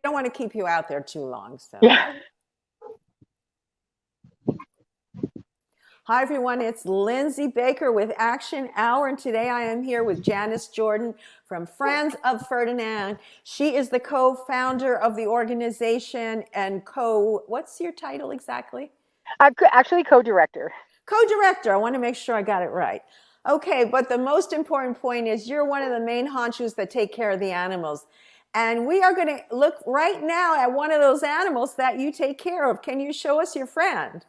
don't want to keep you out there too long. So. Yeah. Hi, everyone. It's Lindsay Baker with Action Hour, and today I am here with Janice Jordan from Friends of Ferdinand. She is the co-founder of the organization and what's your title exactly? I'm actually co-director. Co-director. I want to make sure I got it right. Okay, but the most important point is you're one of the main honchos that take care of the animals. And we are going to look right now at one of those animals that you take care of. Can you show us your friend?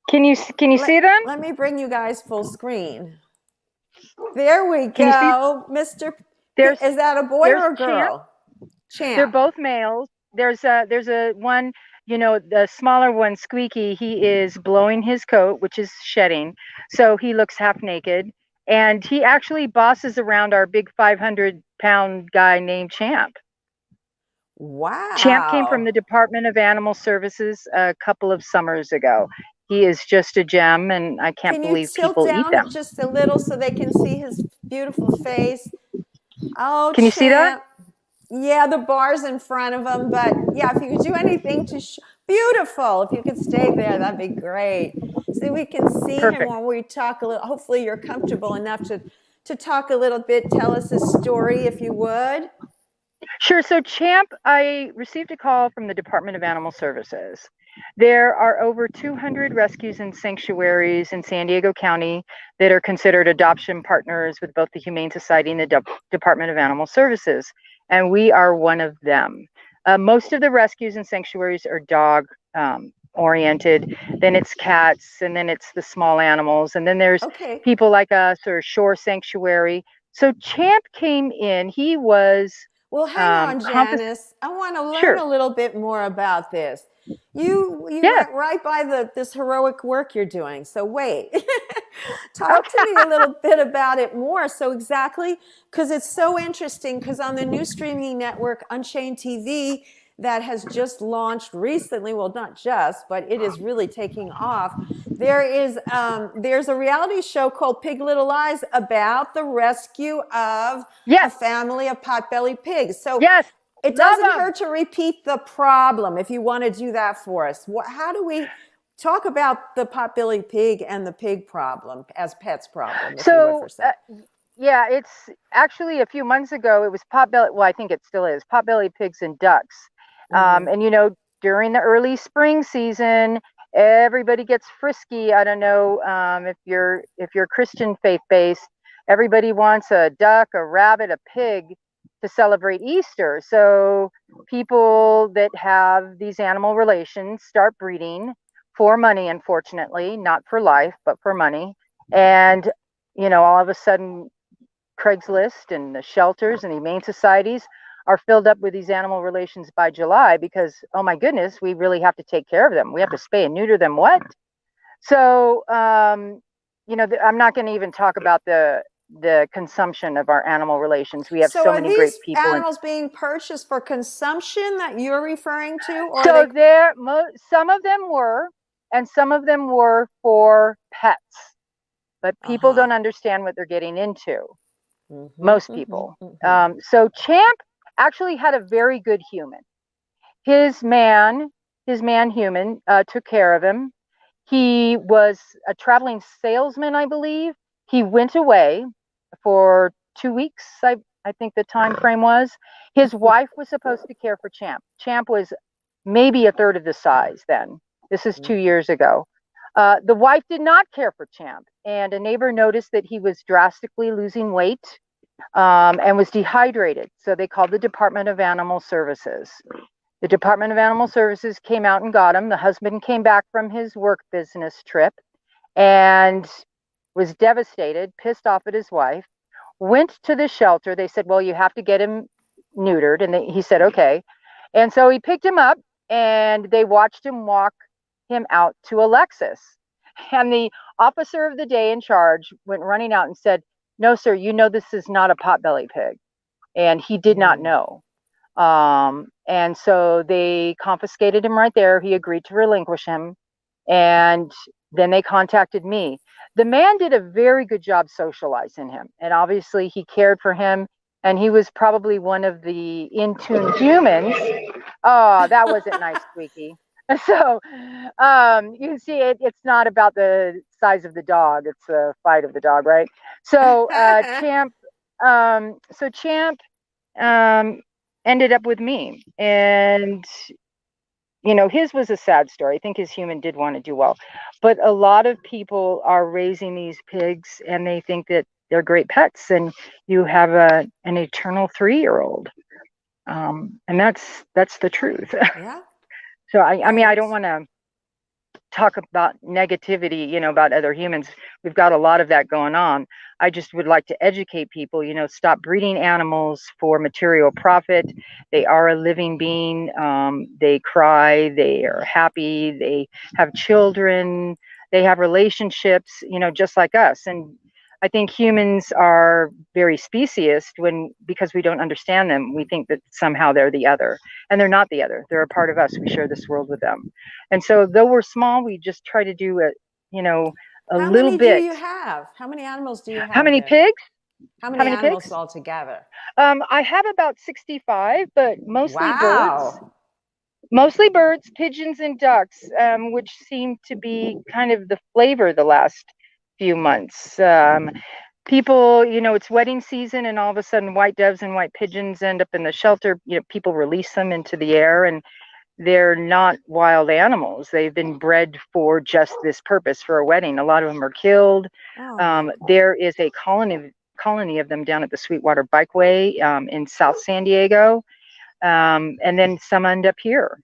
Can you see them? Let me bring you guys full screen. There we go, Mr. Is that a boy or a girl? Champ. They're both males. There's a one, the smaller one, Squeaky. He is blowing his coat, which is shedding, so he looks half naked, and he actually bosses around our big 500-pound guy named Champ. Wow. Champ came from the Department of Animal Services a couple of summers ago. He is just a gem, and I can't believe people eat them. Can you tilt down just a little so they can see his beautiful face? Oh, can you see that? Yeah, the bar's in front of him, but yeah, if you could do anything to beautiful. If you could stay there, that'd be great. So we can see him while we talk a little. Hopefully you're comfortable enough to talk a little bit. Tell us his story if you would. Sure. So Champ, I received a call from the Department of Animal Services. There are over 200 rescues and sanctuaries in San Diego County that are considered adoption partners with both the Humane Society and the Department of Animal Services. And we are one of them. Most of the rescues and sanctuaries are dog oriented. Then it's cats, and then it's the small animals. And then there's people like us or Shore Sanctuary. So Champ came in. He was... Well, hang on, Janice. I want to learn a little bit more about this. You went right by this heroic work you're doing. So wait, talk to me a little bit about it more. So exactly, because it's so interesting, because on the new streaming network, UnchainedTV, that has just launched recently, well, not just, but it is really taking off. There's a reality show called Pig Little Lies about the rescue of a family of potbelly pigs. So it doesn't hurt to repeat the problem if you want to do that for us. How do we talk about the potbelly pig and the pig problem as pets problem? So, it's actually a few months ago, it was potbelly, well, I think it still is, potbelly pigs and ducks. And, during the early spring season, everybody gets frisky. I don't know if you're Christian faith-based, everybody wants a duck, a rabbit, a pig to celebrate Easter. So people that have these animal relations start breeding for money, unfortunately, not for life, but for money. And, all of a sudden, Craigslist and the shelters and the humane societies are filled up with these animal relations by July because, oh my goodness, we really have to take care of them. We have to spay and neuter them. What? So, I'm not going to even talk about the consumption of our animal relations. We have so many great people. So are these animals being purchased for consumption that you're referring to? Or so some of them were, and some of them were for pets. But people don't understand what they're getting into. Most people. So Champ actually had a very good human. His man human took care of him. He was a traveling salesman, I believe. He went away for 2 weeks, I think the time frame was. His wife was supposed to care for Champ. Champ was maybe a third of the size then. This is 2 years ago. The wife did not care for Champ, and a neighbor noticed that he was drastically losing weight and was dehydrated. So they called the Department of Animal Services. The Department of Animal Services came out and got him. The husband came back from his work business trip and was devastated, pissed off at his wife, went to the shelter. They said, well, you have to get him neutered. And he said, okay. And so he picked him up and they watched him walk him out to Alexis. And the officer of the day in charge went running out and said, no, sir, this is not a potbelly pig. And he did not know. And so they confiscated him right there. He agreed to relinquish him. And then they contacted me. The man did a very good job socializing him. And obviously he cared for him and he was probably one of the in-tune humans. Oh, that wasn't nice, Squeaky. So you can see it's not about the size of the dog, it's the fight of the dog, right? So Champ ended up with me, and his was a sad story. I think his human did want to do well, but a lot of people are raising these pigs and they think that they're great pets, and you have an eternal 3-year-old, and that's the truth. Yeah. So I mean, I don't want to talk about negativity, about other humans. We've got a lot of that going on. I just would like to educate people, stop breeding animals for material profit. They are a living being. They cry, they are happy, they have children, they have relationships, just like us. And I think humans are very speciesist because we don't understand them. We think that somehow they're the other, and they're not the other. They're a part of us. We share this world with them. And so though we're small, we just try to do it, a How little many bit. do you have? How many animals do you have? How many there? pigs? How many animals pigs? altogether? I have about 65, but mostly birds. Wow. Mostly birds, pigeons, and ducks, which seem to be kind of the flavor the last few months. People, it's wedding season, and all of a sudden white doves and white pigeons end up in the shelter. People release them into the air, and they're not wild animals. They've been bred for just this purpose, for a wedding. A lot of them are killed. Oh. There is a colony of them down at the Sweetwater Bikeway in South San Diego. And then some end up here.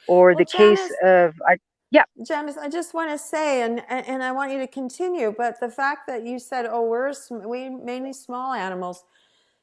Or the Janice, case of, Janice, I just want to say, and I want you to continue, but the fact that you said, we mainly small animals,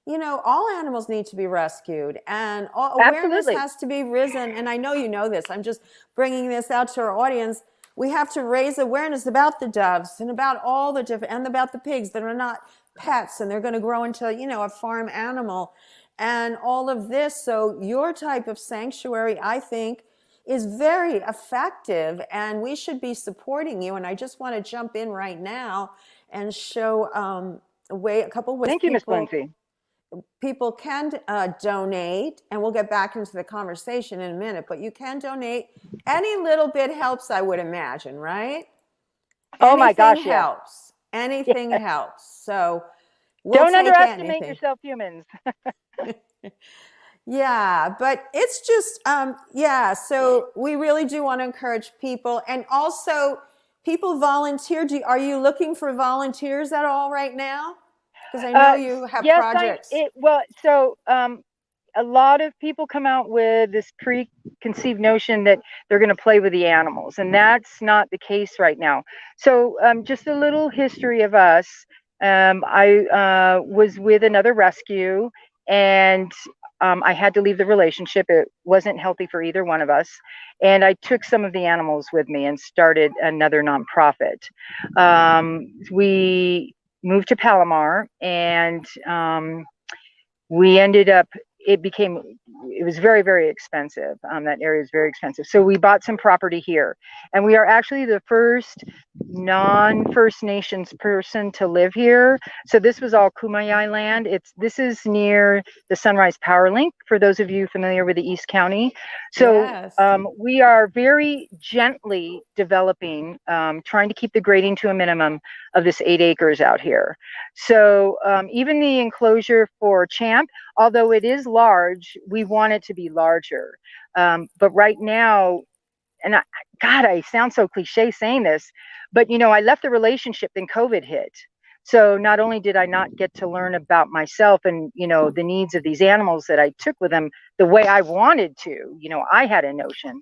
all animals need to be rescued, and awareness has to be risen. And I know you know this. I'm just bringing this out to our audience. We have to raise awareness about the doves and about all the different, and about the pigs that are not pets, and they're going to grow into, a farm animal and all of this. So your type of sanctuary, I think, is very effective, and we should be supporting you. And I just want to jump in right now and show a couple ways. Thank you, Ms. Lindsay. People can donate, and we'll get back into the conversation in a minute, but you can donate. Any little bit helps, I would imagine, right? Oh my gosh, yeah. Helps. Anything helps. So don't underestimate yourself, humans. Yeah, but it's just, so we really do want to encourage people. And also, people volunteer. Are you looking for volunteers at all right now? Because I know you have projects. A lot of people come out with this preconceived notion that they're going to play with the animals, and that's not the case right now. So just a little history of us. I was with another rescue, and I had to leave the relationship. It wasn't healthy for either one of us. And I took some of the animals with me and started another nonprofit. We moved to Palomar, and we ended up, it was very, very expensive. That area is very expensive. So we bought some property here, and we are actually the first non-First Nations person to live here. So this was all Kumeyaay land. This is near the Sunrise Power Link, for those of you familiar with the East County. So yes. We are very gently developing, trying to keep the grading to a minimum of this 8 acres out here. So even the enclosure for Champ, although it is large, we want it to be larger. But right now, and I sound so cliche saying this, but I left the relationship, then COVID hit. So not only did I not get to learn about myself and, the needs of these animals that I took with them the way I wanted to, I had a notion.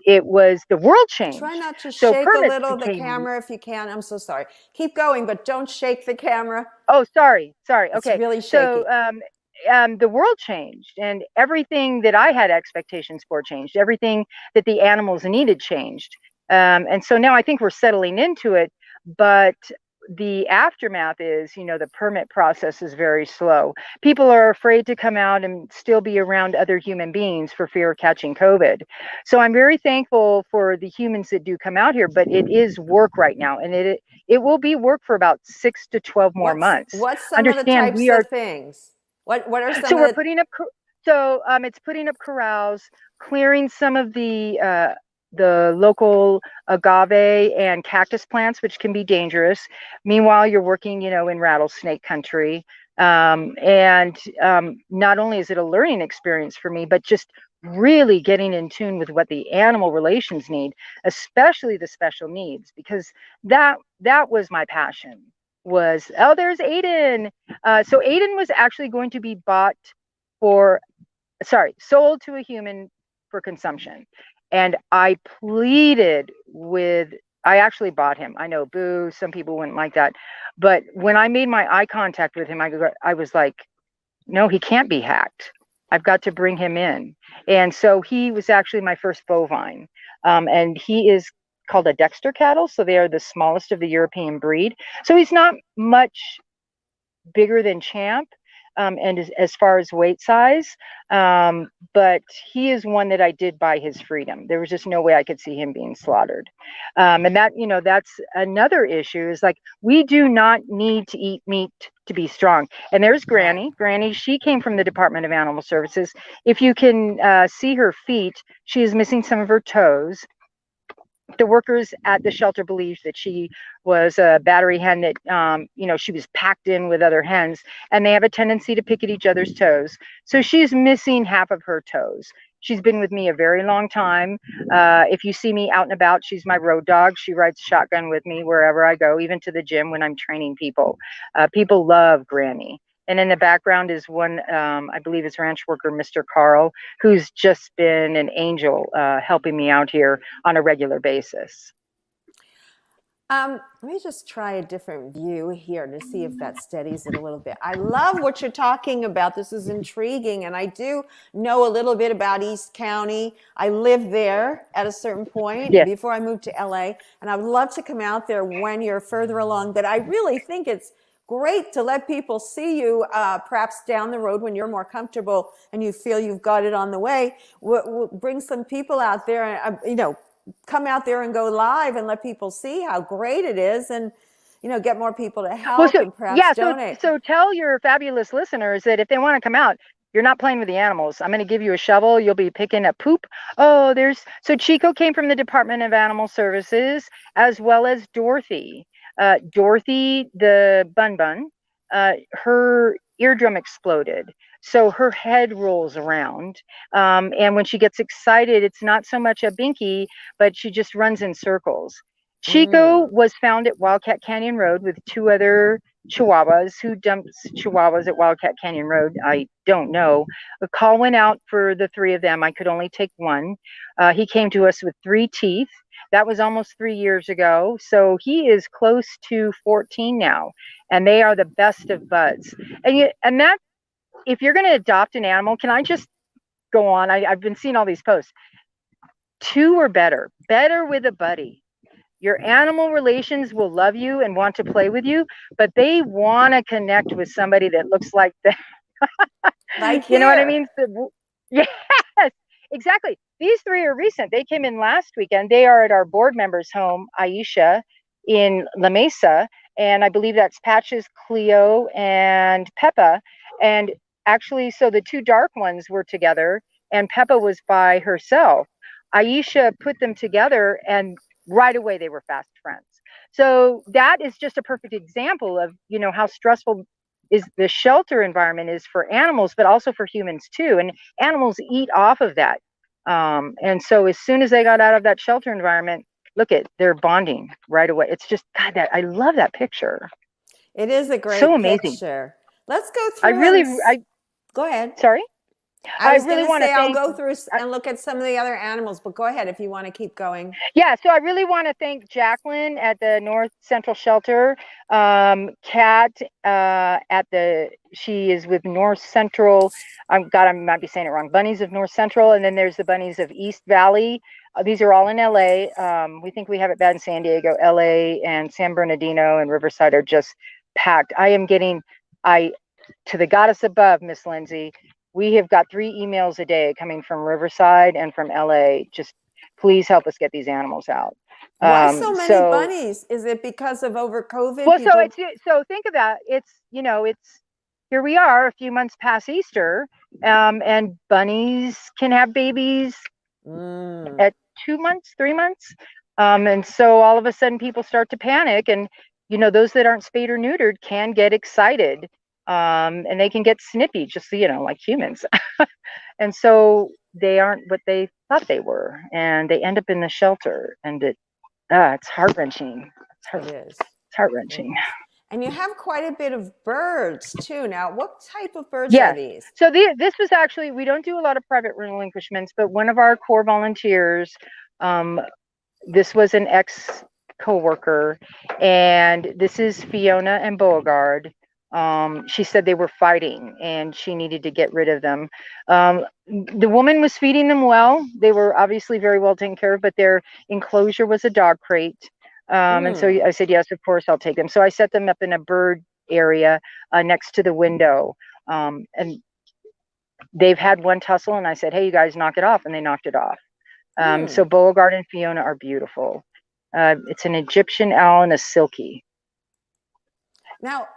It was, the world changed. Try not to shake a little the camera if you can. I'm so sorry. Keep going, but don't shake the camera. Oh, sorry. Okay. It's really shaky. So the world changed, and everything that I had expectations for changed. Everything that the animals needed changed. And so now I think we're settling into it, but the aftermath is, the permit process is very slow. People are afraid to come out and still be around other human beings for fear of catching COVID. So I'm very thankful for the humans that do come out here, but it is work right now, and it will be work for about 6 to 12 more months. What's some of the types of things? What are some So of we're putting up, it's putting up corrals, clearing some of the local agave and cactus plants, which can be dangerous. Meanwhile, you're working, in rattlesnake country. And not only is it a learning experience for me, but just really getting in tune with what the animal relations need, especially the special needs, because that was my passion. Was, oh, there's Aiden. So Aiden was actually going to be sold to a human for consumption. And I pleaded with, I actually bought him. I know, boo, some people wouldn't like that. But when I made my eye contact with him, I was like, no, he can't be hacked. I've got to bring him in. And so he was actually my first bovine. And he is called a Dexter Cattle. So they are the smallest of the European breed. So he's not much bigger than Champ. And as far as weight size, but he is one that I did buy his freedom. There was just no way I could see him being slaughtered. And that, that's another issue, is like, we do not need to eat meat to be strong. And there's Granny. Granny, she came from the Department of Animal Services. If you can see her feet, she is missing some of her toes. The workers at the shelter believed that she was a battery hen, that, she was packed in with other hens, and they have a tendency to pick at each other's toes. So she's missing half of her toes. She's been with me a very long time. If you see me out and about, she's my road dog. She rides shotgun with me wherever I go, even to the gym when I'm training people. People love Granny. And in the background is one, I believe it's ranch worker, Mr. Carl, who's just been an angel helping me out here on a regular basis. Let me just try a different view here to see if that steadies it a little bit. I love what you're talking about. This is intriguing. And I do know a little bit about East County. I lived there at a certain point before I moved to LA. And I would love to come out there when you're further along. But I really think it's great to let people see you perhaps down the road when you're more comfortable and you feel you've got it on the way. We'll bring some people out there and, come out there and go live and let people see how great it is, and get more people to help and perhaps donate. So tell your fabulous listeners that if they want to come out, you're not playing with the animals. I'm going to give you a shovel. You'll be picking up poop. Oh, so Chico came from the Department of Animal Services, as well as Dorothy. Dorothy, the bun, her eardrum exploded. So her head rolls around. And when she gets excited, it's not so much a binky, but she just runs in circles. Chico was found at Wildcat Canyon Road with 2 other Chihuahuas. Who dumps Chihuahuas at Wildcat Canyon Road? I don't know. A call went out for the 3 of them. I could only take one. He came to us with 3 teeth. That was almost 3 years ago. So he is close to 14 now, and they are the best of buds. And that, if you're going to adopt an animal, can I just go on? I've been seeing all these posts. 2 or better with a buddy. Your animal relations will love you and want to play with you, but they want to connect with somebody that looks like them. Like you know what I mean? Yes, exactly. These 3 are recent. They came in last weekend. They are at our board member's home, Aisha, in La Mesa. And I believe that's Patches, Cleo, and Peppa. And actually, so the 2 dark ones were together, and Peppa was by herself. Aisha put them together, and right away they were fast friends. So that is just a perfect example of, how stressful is the shelter environment is for animals, but also for humans too. And animals eat off of that. And so as soon as they got out of that shelter environment, they're bonding right away. It's just, God, I love that picture. It is a great picture. Let's go through. Go ahead. Sorry. I was really want to say I'll go through and look at some of the other animals, but go ahead if you want to keep going. Yeah, so I really want to thank Jacqueline at the North Central Shelter, Kat she is with North Central. I might be saying it wrong. Bunnies of North Central, and then there's the Bunnies of East Valley. These are all in LA. We think we have it bad in San Diego. LA and San Bernardino and Riverside are just packed. To the goddess above, Miss Lindsay. We have got 3 emails a day coming from Riverside and from LA. Just please help us get these animals out. Why so many bunnies? Is it because of over COVID? Well, so think about it. It's here we are a few months past Easter, and bunnies can have babies at 2 months, 3 months. And so all of a sudden people start to panic, and, those that aren't spayed or neutered can get excited, and they can get snippy, just, like humans. And so they aren't what they thought they were, and they end up in the shelter, and it's heart-wrenching. It's heart-wrenching. And you have quite a bit of birds too. Now, what type of birds are these? So this was actually, we don't do a lot of private relinquishments, but one of our core volunteers, this was an ex-coworker, and this is Fiona and Beauregard. She said they were fighting and she needed to get rid of them. The woman was feeding them well. They were obviously very well taken care of, but their enclosure was a dog crate. And so I said, yes, of course, I'll take them. So I set them up in a bird area next to the window. And they've had one tussle, and I said, hey, you guys knock it off. And they knocked it off. So Beauregard and Fiona are beautiful. It's an Egyptian owl and a silky. Now,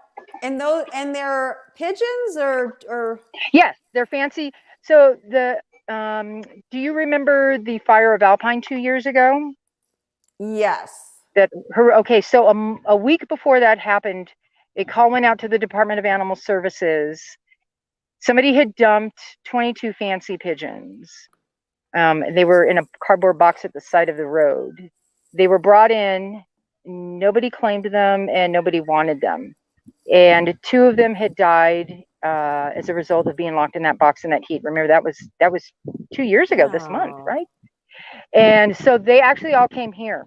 and they're pigeons or? Yes, they're fancy. So do you remember the fire of Alpine 2 years ago? Yes. So a week before that happened, a call went out to the Department of Animal Services. Somebody had dumped 22 fancy pigeons. They were in a cardboard box at the side of the road. They were brought in, nobody claimed them, and nobody wanted them. And 2 of them had died as a result of being locked in that box in that heat. Remember, that was 2 years ago this month, right? And so they actually all came here.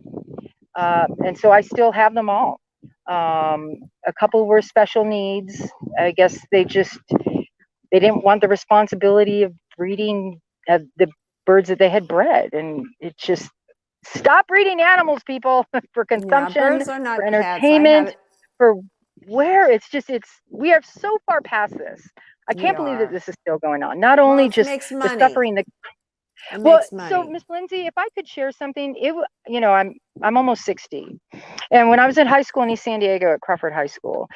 And so I still have them all. A couple were special needs. I guess they didn't want the responsibility of breeding the birds that they had bred. And it just, stop breeding animals, people, for consumption, birds are not for entertainment, for where we are so far past this. I can't believe that this is still going on. Not only just the suffering, so Miss Lindsay, if I could share something, I'm almost 60, and when I was in high school in East San Diego at Crawford High School,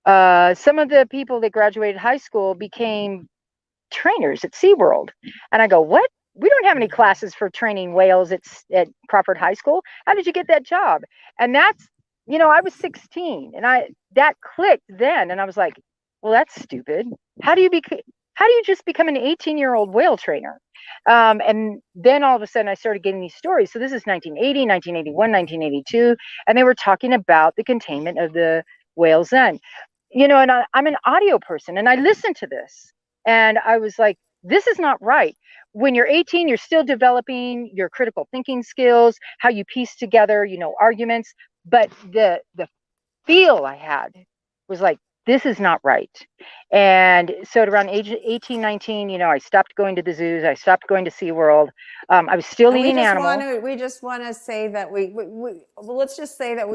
some of the people that graduated high school became trainers at SeaWorld, and I go, what? We don't have any classes for training whales at Crawford High School. How did you get that job? And that's, I was 16, and that clicked then, and I was like, well, that's stupid. How do you just become an 18-year-old whale trainer? And then all of a sudden I started getting these stories. So this is 1980, 1981, 1982, and they were talking about the containment of the whales then. And I'm an audio person, and I listened to this, and I was like, this is not right. When you're 18, you're still developing your critical thinking skills, how you piece together, arguments. But the feel I had was like, this is not right. And so at around age 18, 19, I stopped going to the zoos. I stopped going to SeaWorld. I was still eating animals. We just want to say that let's just say that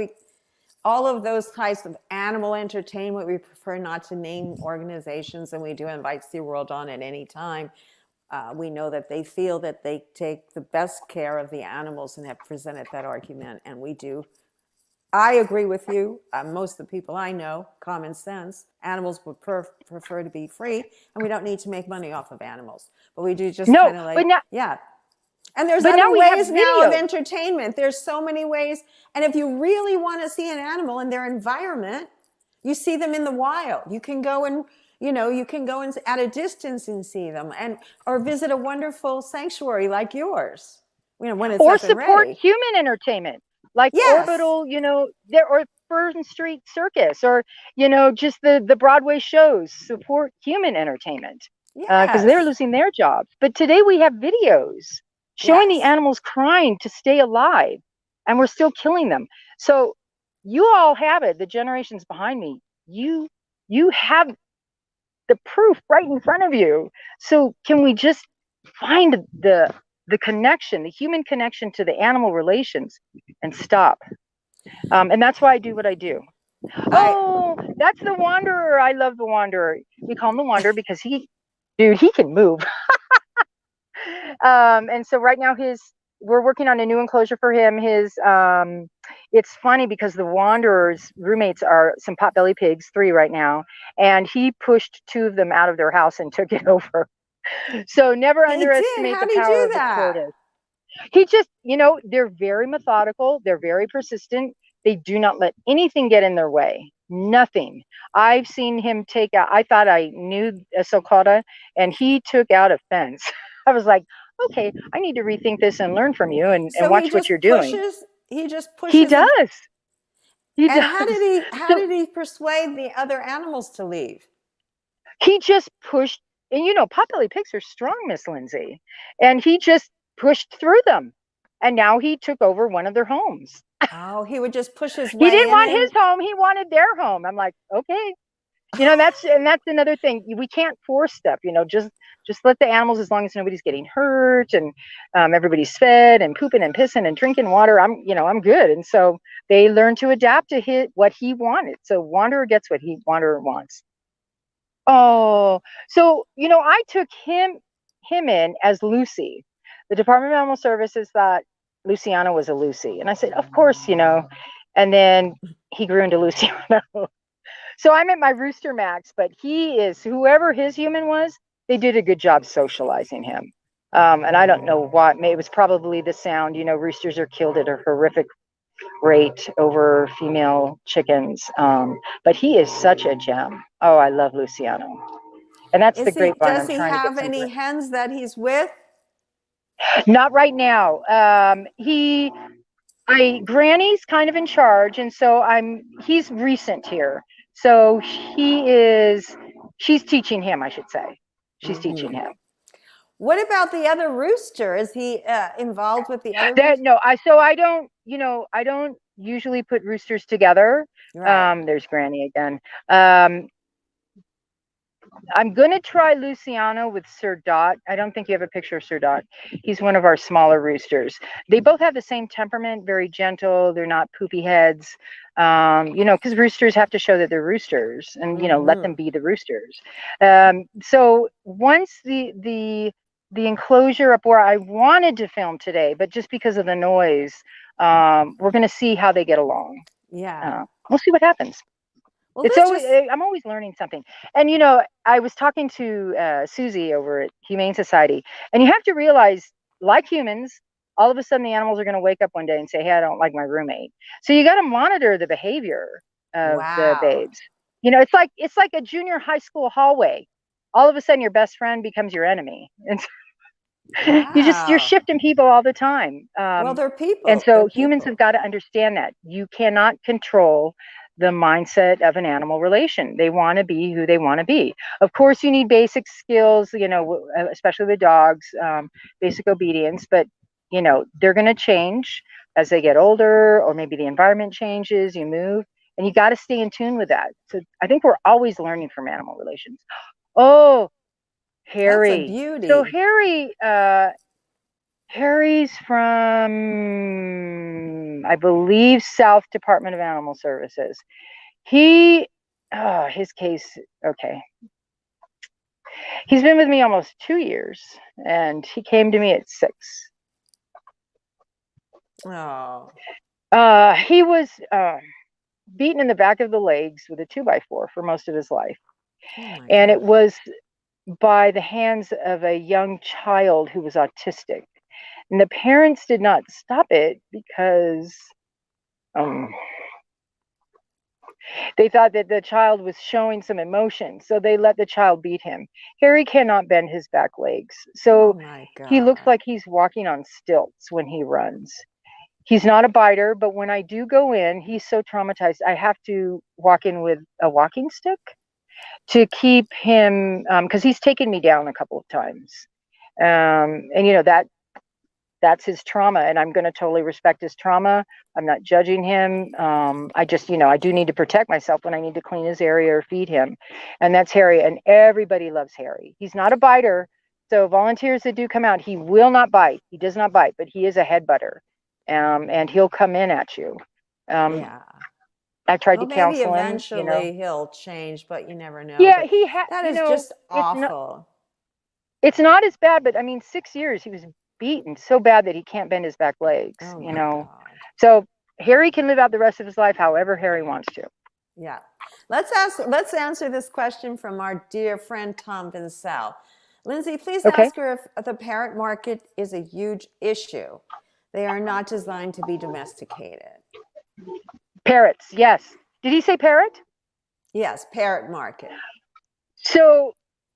all of those types of animal entertainment, we prefer not to name organizations, and we do invite SeaWorld on at any time. We know that they feel that they take the best care of the animals and have presented that argument, and we do. I agree with you. Most of the people I know, common sense, animals would prefer to be free, and we don't need to make money off of animals. But we do just kind of like, And there's other ways now of entertainment. There's so many ways. And if you really want to see an animal in their environment, you see them in the wild. You can go and, at a distance and see them, or visit a wonderful sanctuary like yours. When it's or support human entertainment. Like Orbital, or Fern Street Circus, or, just the Broadway shows. Support human entertainment, because they're losing their jobs. But today we have videos showing the animals crying to stay alive, and we're still killing them. So you all have it, the generations behind me. You have the proof right in front of you. So can we just find the connection, the human connection to the animal relations, and stop? And that's why I do what I do. That's the Wanderer. I love the Wanderer. We call him the Wanderer because he can move. And so right now his we're working on a new enclosure for him. It's funny because the Wanderer's roommates are some potbelly pigs, 3 right now, and he pushed 2 of them out of their house and took it over. So never He did. underestimate How the did he power do of the that? tortoise. He just, they're very methodical. They're very persistent. They do not let anything get in their way. Nothing. I've seen him take out, I thought I knew a sulcata, and he took out a fence. I was like, okay, I need to rethink this and learn from you and So watch what you're doing. he just He pushes it. does. He And does. how did he persuade the other animals to leave? He just pushed, and potbelly pigs are strong, Miss Lindsay. And he just pushed through them. And now he took over one of their homes. Oh, he would just push his He way didn't in want and his home, he wanted their home. I'm like, okay. That's another thing. We can't force stuff, just let the animals, as long as nobody's getting hurt and everybody's fed and pooping and pissing and drinking water, I'm good. And so they learn to adapt to what he wanted. So Wanderer gets what Wanderer wants. Oh, so I took him in as Lucy. The Department of Animal Services thought Luciano was a Lucy, and I said, of course, and then he grew into Luciano. So I'm at my Rooster Max, but he is, whoever his human was, they did a good job socializing him. And I don't know what, it was probably the sound. Roosters are killed at a horrific rate over female chickens. But he is such a gem. Oh, I love Luciano. And that's the grapevine. Does he have any hens that he's with? Not right now. Granny's kind of in charge, and so he's recent here. So she's teaching him, I should say. She's teaching him. What about the other rooster? Is he involved with the other rooster? No, I don't usually put roosters together. Right. There's Granny again. I'm going to try Luciano with Sir Dot. I don't think you have a picture of Sir Dot. He's one of our smaller roosters. They both have the same temperament, very gentle. They're not poopy heads, because roosters have to show that they're roosters and, let them be the roosters. So once the enclosure up where I wanted to film today, but just because of the noise, we're going to see how they get along. Yeah. We'll see what happens. Well, I'm always learning something. And, I was talking to Susie over at Humane Society, and you have to realize, like humans, all of a sudden the animals are going to wake up one day and say, hey, I don't like my roommate. So you got to monitor the behavior of the babes. It's like a junior high school hallway. All of a sudden your best friend becomes your enemy. And you're shifting people all the time. Well, they're people. And so humans have got to understand that you cannot control the mindset of an animal relation. They want to be who they want to be. Of course, you need basic skills, especially the dogs, basic obedience, but, they're going to change as they get older, or maybe the environment changes, you move, and you got to stay in tune with that. So I think we're always learning from animal relations. Oh, Harry. That's a beauty. So Harry's from, I believe, South Department of Animal Services. His case, okay. He's been with me almost 2 years, and he came to me at 6. Oh. He was beaten in the back of the legs with a 2x4 for most of his life. And it was by the hands of a young child who was autistic. And the parents did not stop it because they thought that the child was showing some emotion. So they let the child beat him. Harry cannot bend his back legs. So he looks like he's walking on stilts when he runs. He's not a biter, but when I do go in, he's so traumatized. I have to walk in with a walking stick to keep him, because he's taken me down a couple of times. And that's his trauma, and I'm going to totally respect his trauma. I'm not judging him. I just, I do need to protect myself when I need to clean his area or feed him. And that's Harry, and everybody loves Harry. He's not a biter. So volunteers that do come out, he will not bite. He does not bite, but he is a head butter. And he'll come in at you. Yeah. I tried to counsel him. Maybe eventually he'll change, but you never know. Yeah, that is just awful. It's not as bad, but I mean, 6 years he was beaten so bad that he can't bend his back legs, Oh you my know. God. So Harry can live out the rest of his life however Harry wants to. Yeah. Let's answer this question from our dear friend Tom Vincel. Lindsay, please ask her if the parrot market is a huge issue. They are not designed to be domesticated. Parrots, yes. Did he say parrot? Yes, parrot market. So,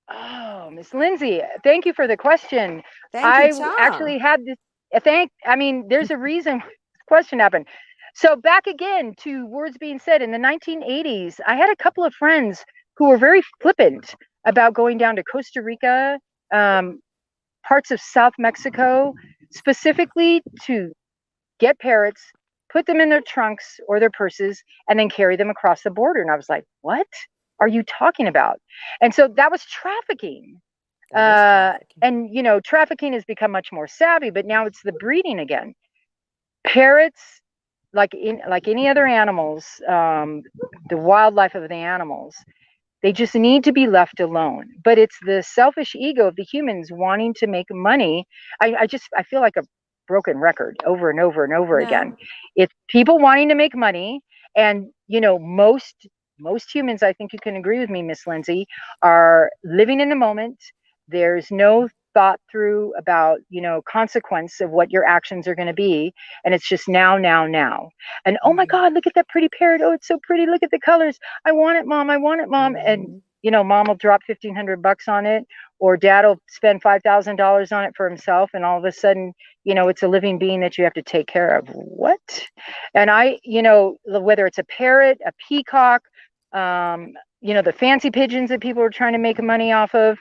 oh, Miss Lindsay, thank you for the question. Thank you, Tom. Actually had this. There's a reason this question happened. So back again to words being said in the 1980s, I had a couple of friends who were very flippant about going down to Costa Rica, parts of South Mexico, specifically to get parrots, put them in their trunks or their purses, and then carry them across the border. And I was like, what are you talking about? And so that was trafficking. And, you know, trafficking has become much more savvy, but now it's the breeding again. Parrots, like any other animals, the wildlife of the animals, they just need to be left alone. But it's the selfish ego of the humans wanting to make money. I feel like a broken record over and over and over again. It's people wanting to make money. And, you know, most humans, I think you can agree with me, Miss Lindsay, are living in the moment. There's no thought through about, you know, consequence of what your actions are going to be. And it's just now. And oh my God, look at that pretty parrot. Oh, it's so pretty. Look at the colors. I want it, mom. I want it, mom. And, you know, mom will drop $1,500 on it, or dad will spend $5,000 on it for himself. And all of a sudden, you know, it's a living being that you have to take care of. What? And you know, whether it's a parrot, a peacock, you know, the fancy pigeons that people are trying to make money off of,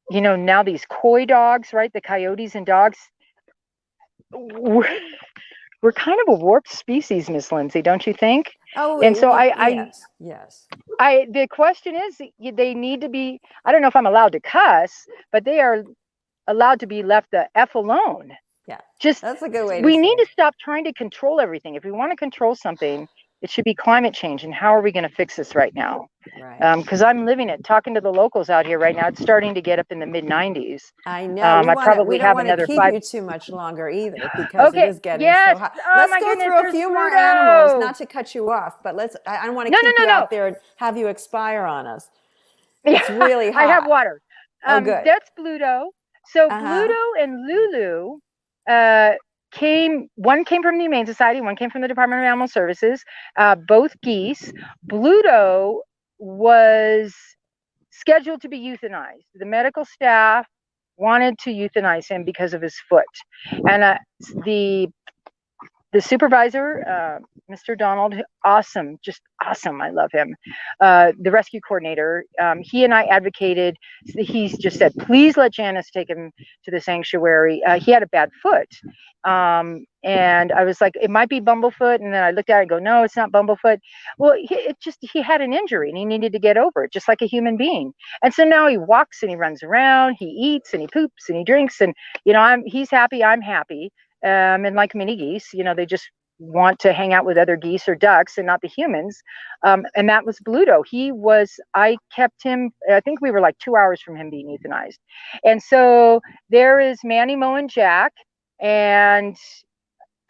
you know, now these coy dogs, right? The coyotes and dogs. We're kind of a warped species, Miss Lindsay, don't you think? Oh, and so yes. The question is, they need to be, I don't know if I'm allowed to cuss, but they are allowed to be left the F alone. Yeah. Just, that's a good way we need to stop trying to control everything. If we want to control something, it should be climate change. And how are we going to fix this right now? Right. Because I'm living it, talking to the locals out here right now. It's starting to get up in the mid 90s. I know. We don't want to keep you too much longer either, because it is getting so hot. Let's go through a few more animals, not to cut you off, but I don't want to keep you out there and have you expire on us. It's really hot. I have water. Good. That's Pluto. So Pluto and Lulu one came from the Humane Society, one came from the Department of Animal Services, both geese. Pluto was scheduled to be euthanized. The medical staff wanted to euthanize him because of his foot. And the supervisor, Mr. Donald, awesome, just awesome. I love him. The rescue coordinator, he and I advocated. He's just said, please let Janice take him to the sanctuary. He had a bad foot. And I was like, it might be bumblefoot. And then I looked at it and go, no, it's not bumblefoot. Well, he had an injury and he needed to get over it, just like a human being. And so now he walks and he runs around, he eats and he poops and he drinks. And, you know, he's happy, I'm happy. And like mini geese, you know, they just want to hang out with other geese or ducks and not the humans. And that was Pluto. I kept him, I think we were like 2 hours from him being euthanized. And so there is Manny, Mo, and Jack. And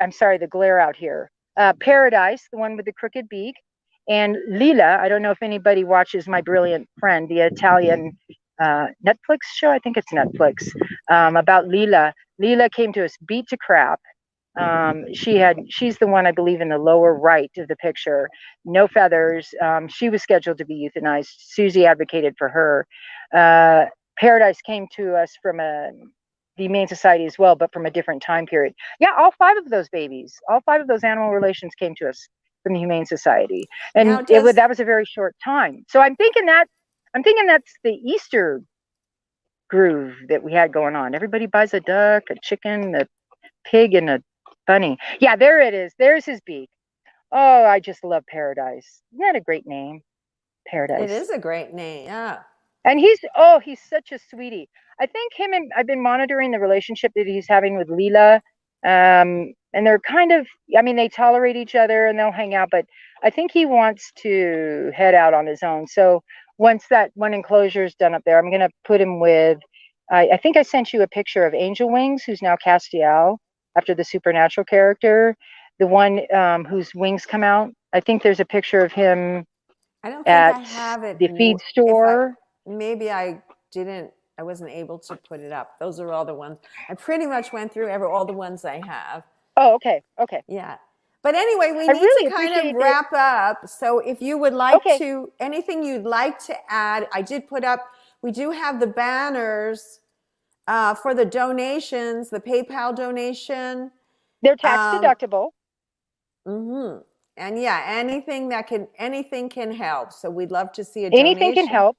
I'm sorry, the glare out here. Paradise, the one with the crooked beak. And Lila, I don't know if anybody watches My Brilliant Friend, the Italian Netflix show. I think it's Netflix, about Lila. Lila came to us beat to crap. She's the one, I believe, in the lower right of the picture. No feathers. She was scheduled to be euthanized. Susie advocated for her. Paradise came to us from the Humane Society as well, but from a different time period. Yeah, all 5 of those babies, all 5 of those animal relations came to us from the Humane Society, and that was a very short time. So I'm thinking that's the Easter groove that we had going on. Everybody buys a duck, a chicken, a pig, and a bunny. Yeah, there it is. There's his beak. Oh, I just love Paradise. Isn't that a great name? Paradise. It is a great name. Yeah. And he's such a sweetie. I think I've been monitoring the relationship that he's having with Lila. And they're kind of, I mean, they tolerate each other and they'll hang out, but I think he wants to head out on his own. So once that one enclosure is done up there, I'm going to put him with I think I sent you a picture of Angel Wings, who's now Castiel, after the supernatural character, the one whose wings come out. I think there's a picture of him I don't think I at have it. the feed store. Maybe I didn't, I wasn't able to put it up. Those are all the ones. I pretty much went through all the ones I have. Oh, okay. Okay. Yeah. But anyway, we need really to kind of wrap up. So if you would like to, anything you'd like to add, I did put up, we do have the banners for the donations, the PayPal donation. They're tax deductible. Mm-hmm. And yeah, anything can help. So we'd love to see a donation. Anything can help.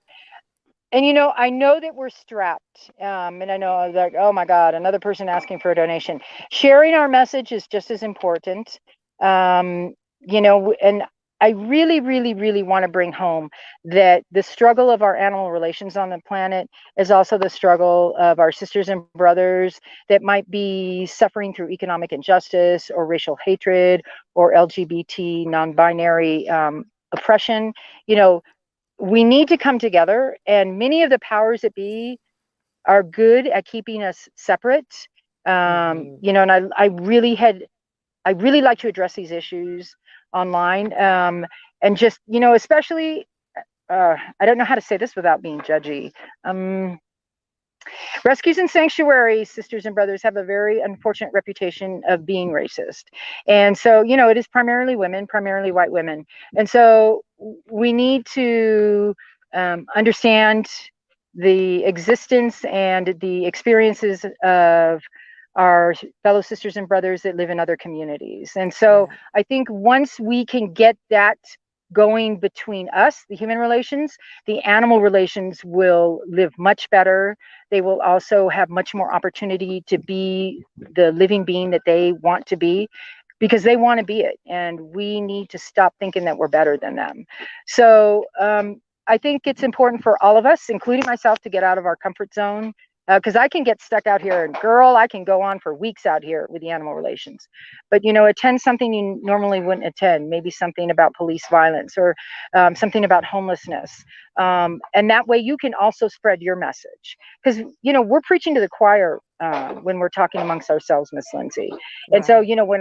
And you know, I know that we're strapped, and I know I was like, oh my God, another person asking for a donation. Sharing our message is just as important. You know, and I really, really, really want to bring home that the struggle of our animal relations on the planet is also the struggle of our sisters and brothers that might be suffering through economic injustice or racial hatred or LGBT non-binary oppression. You know, we need to come together, and many of the powers that be are good at keeping us separate. You know, and I really like to address these issues online, and just, you know, especially, I don't know how to say this without being judgy. Rescues and sanctuaries, sisters and brothers, have a very unfortunate reputation of being racist. And so, you know, it is primarily women, primarily white women. And so we need to understand the existence and the experiences of our fellow sisters and brothers that live in other communities. And so I think once we can get that going between us, the human relations, the animal relations will live much better. They will also have much more opportunity to be the living being that they want to be, because they want to be it. And we need to stop thinking that we're better than them. So I think it's important for all of us, including myself, to get out of our comfort zone. Because I can get stuck out here, and girl, I can go on for weeks out here with the animal relations. But, you know, attend something you normally wouldn't attend, maybe something about police violence or something about homelessness. And that way you can also spread your message. Because, you know, we're preaching to the choir when we're talking amongst ourselves, Miss Lindsay. And so, you know, when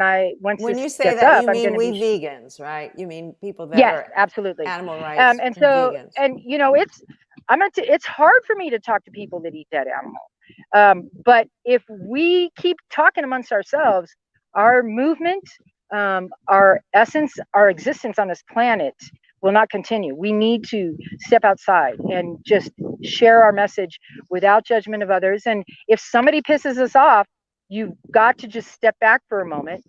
you say that, you mean we vegans, right? You mean people that are absolutely animal rights and so vegans. And you know, it's hard for me to talk to people that eat dead animal. But if we keep talking amongst ourselves, our movement, our essence, our existence on this planet will not continue. We need to step outside and just share our message without judgment of others. And if somebody pisses us off, you've got to just step back for a moment.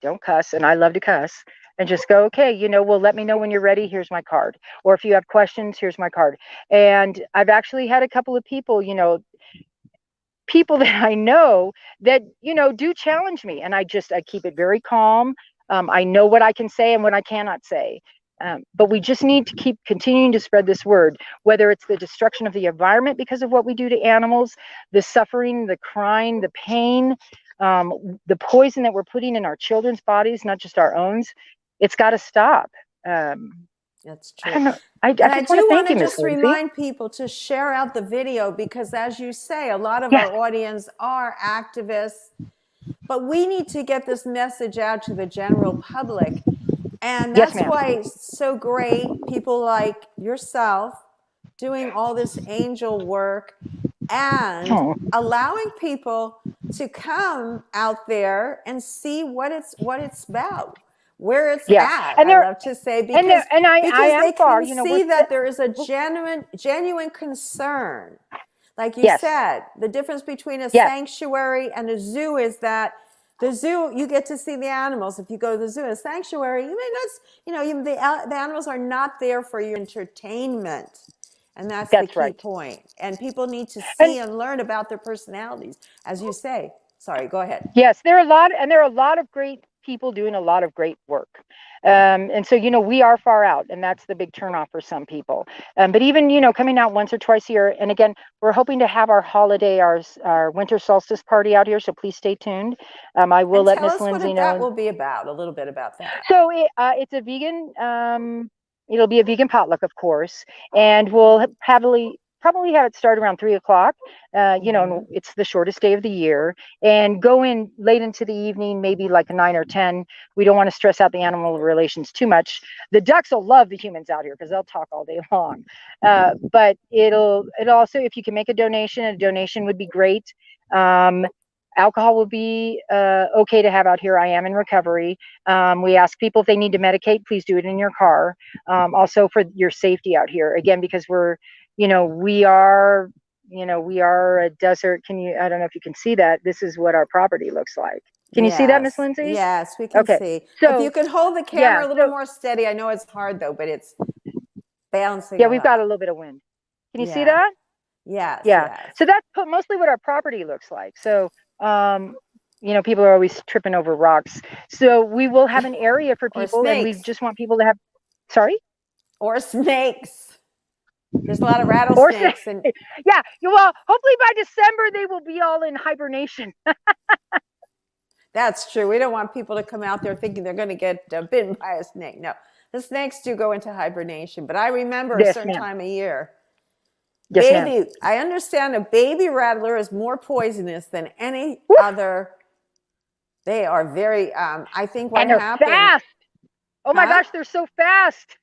Don't cuss, and I love to cuss. And just go, okay, you know, well, let me know when you're ready. Here's my card. Or if you have questions, here's my card. And I've actually had a couple of people, you know, people that I know that, you know, do challenge me. And I keep it very calm. I know what I can say and what I cannot say. But we just need to keep continuing to spread this word, whether it's the destruction of the environment because of what we do to animals, the suffering, the crying, the pain, the poison that we're putting in our children's bodies, not just our own. It's got to stop. That's true. I don't know. I do want to just remind people to share out the video, because as you say, a lot of our audience are activists, but we need to get this message out to the general public. And that's why it's so great, people like yourself doing all this angel work and allowing people to come out there and see what it's about, where it's at. And I love to say, because they can see that there is a genuine concern. Like you said, the difference between a sanctuary and a zoo is that the zoo, you get to see the animals. If you go to the zoo, a sanctuary, the animals are not there for your entertainment. And that's the key point. And people need to see and learn about their personalities, as you say. Sorry, go ahead. Yes, there are a lot of great people doing a lot of great work. And so, you know, we are far out, and that's the big turnoff for some people. But even, you know, coming out once or twice a year, and again, we're hoping to have our holiday, our winter solstice party out here, so please stay tuned. I will let Miss Lindsay know. That will be about, a little bit about that. So it's a vegan, it'll be a vegan potluck, of course, and we'll probably have it start around 3 o'clock. You know, it's the shortest day of the year, and go in late into the evening, maybe like 9 or 10. We don't want to stress out the animal relations too much. The ducks will love the humans out here because they'll talk all day long. But it also, if you can make a donation would be great. Alcohol will be okay to have out here. I am in recovery. We ask people if they need to medicate, please do it in your car. Also for your safety out here, again, because we're, you know, we are a desert. I don't know if you can see that. This is what our property looks like. Can you see that, Miss Lindsay? Yes, we can see. So if you could hold the camera a little more steady. I know it's hard though, but it's bouncing. Yeah, we've got a little bit of wind. Can you see that? Yes. Yeah. So that's mostly what our property looks like. So, you know, people are always tripping over rocks. So we will have an area for people, and we just want people to have, sorry? Or snakes. There's a lot of rattlesnakes. And yeah. Well, hopefully by December, they will be all in hibernation. That's true. We don't want people to come out there thinking they're going to get bitten by a snake. No, the snakes do go into hibernation, but I remember a certain time of year. Yes, I understand a baby rattler is more poisonous than any other. They are very, I think what happened. Fast. Oh my gosh, they're so fast.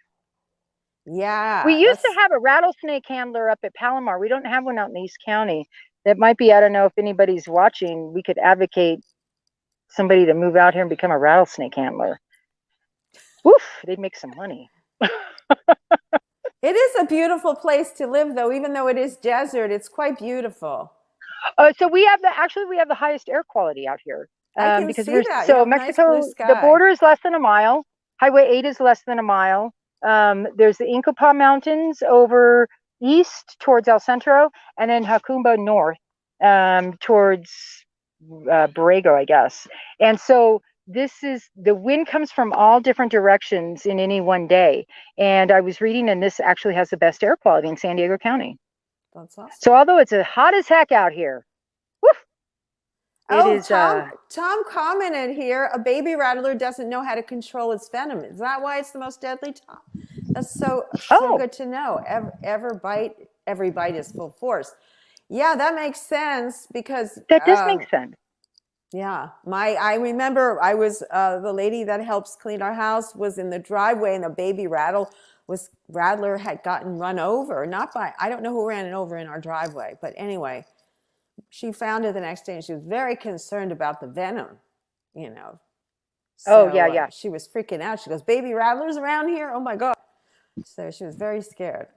Yeah. We used to have a rattlesnake handler up at Palomar. We don't have one out in East County. That might be, I don't know if anybody's watching, we could advocate somebody to move out here and become a rattlesnake handler. Woof, they'd make some money. It is a beautiful place to live, though, even though it is desert. It's quite beautiful. So we have the highest air quality out here. I can see that. So Mexico, nice the border is less than a mile. Highway 8 is less than a mile. There's the Incapa Mountains over east towards El Centro, and then Jacumba north towards Borrego, I guess. And so the wind comes from all different directions in any one day. And I was reading, and this actually has the best air quality in San Diego County. That's awesome. So although it's hot as heck out here, Tom commented here, a baby rattler doesn't know how to control its venom. Is that why it's the most deadly, Tom? That's so good to know. Every bite is full force. Yeah, that makes sense because that does make sense. Yeah, I remember I was the lady that helps clean our house was in the driveway, and a baby rattler had gotten run over. Not by, I don't know who ran it over in our driveway, but anyway, she found it the next day, and she was very concerned about the venom, you know. So, she was freaking out. She goes, "Baby rattlers around here? Oh my God!" So she was very scared.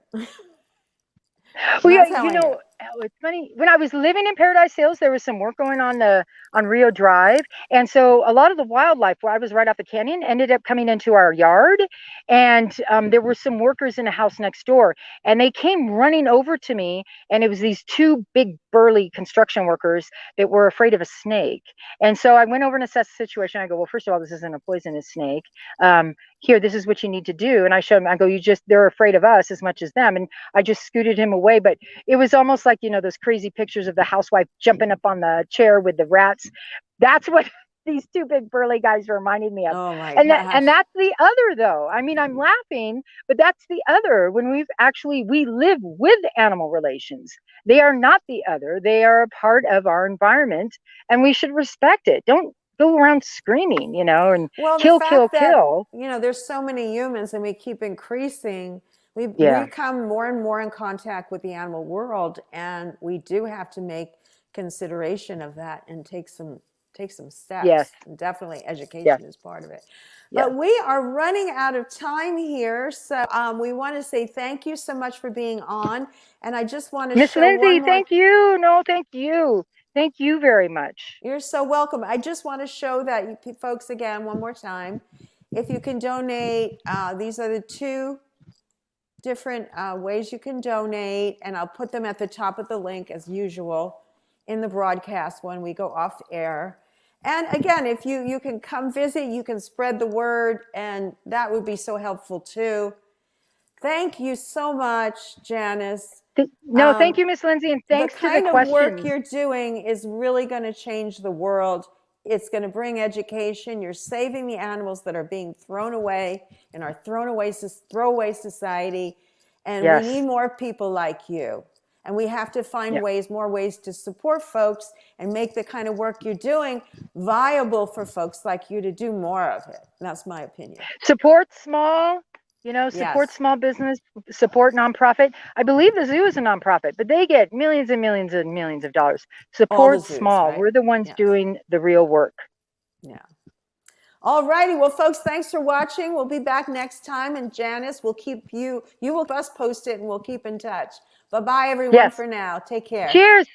Well, yeah, you know, it's funny. When I was living in Paradise Hills, there was some work going on Rio Drive, and so a lot of the wildlife, where I was right off the canyon, ended up coming into our yard, and there were some workers in a house next door, and they came running over to me, and it was these two big burly construction workers that were afraid of a snake, and so I went over and assessed the situation. I go, well, first of all, this isn't a poisonous snake. Here, this is what you need to do. And I showed them, I go, they're afraid of us as much as them. And I just scooted him away. But it was almost like, you know, those crazy pictures of the housewife jumping up on the chair with the rats. That's what these two big burly guys reminded me of. Oh my gosh. And that's the other, though. I mean, I'm laughing, but that's the other. When we live with animal relations. They are not the other. They are a part of our environment, and we should respect it. Don't go around screaming, you know, and kill. You know, there's so many humans, and we keep increasing. We come more and more in contact with the animal world, and we do have to make consideration of that and take some steps. Yes, and definitely education is part of it. Yes. But we are running out of time here, so we want to say thank you so much for being on, and I just want to Miss Lindsay, thank you. No, thank you. Thank you very much. You're so welcome. I just want to show that you folks again one more time. If you can donate, these are the two different ways you can donate, and I'll put them at the top of the link as usual in the broadcast when we go off air. And again, if you can come visit, you can spread the word, and that would be so helpful too. Thank you so much, Janice. No, thank you, Miss Lindsay, and thanks for the question. The kind of work you're doing is really going to change the world. It's going to bring education. You're saving the animals that are being thrown away in our throwaway society, and we need more people like you. And we have to find more ways to support folks and make the kind of work you're doing viable for folks like you to do more of it. That's my opinion. Support small, support small business, support nonprofit. I believe the zoo is a nonprofit, but they get millions and millions and millions of dollars. Support zoos, small. right? We're the ones doing the real work. Yeah. All righty. Well, folks, thanks for watching. We'll be back next time. And Janice, we'll keep you will us post it and we'll keep in touch. Bye-bye, everyone, for now. Take care. Cheers.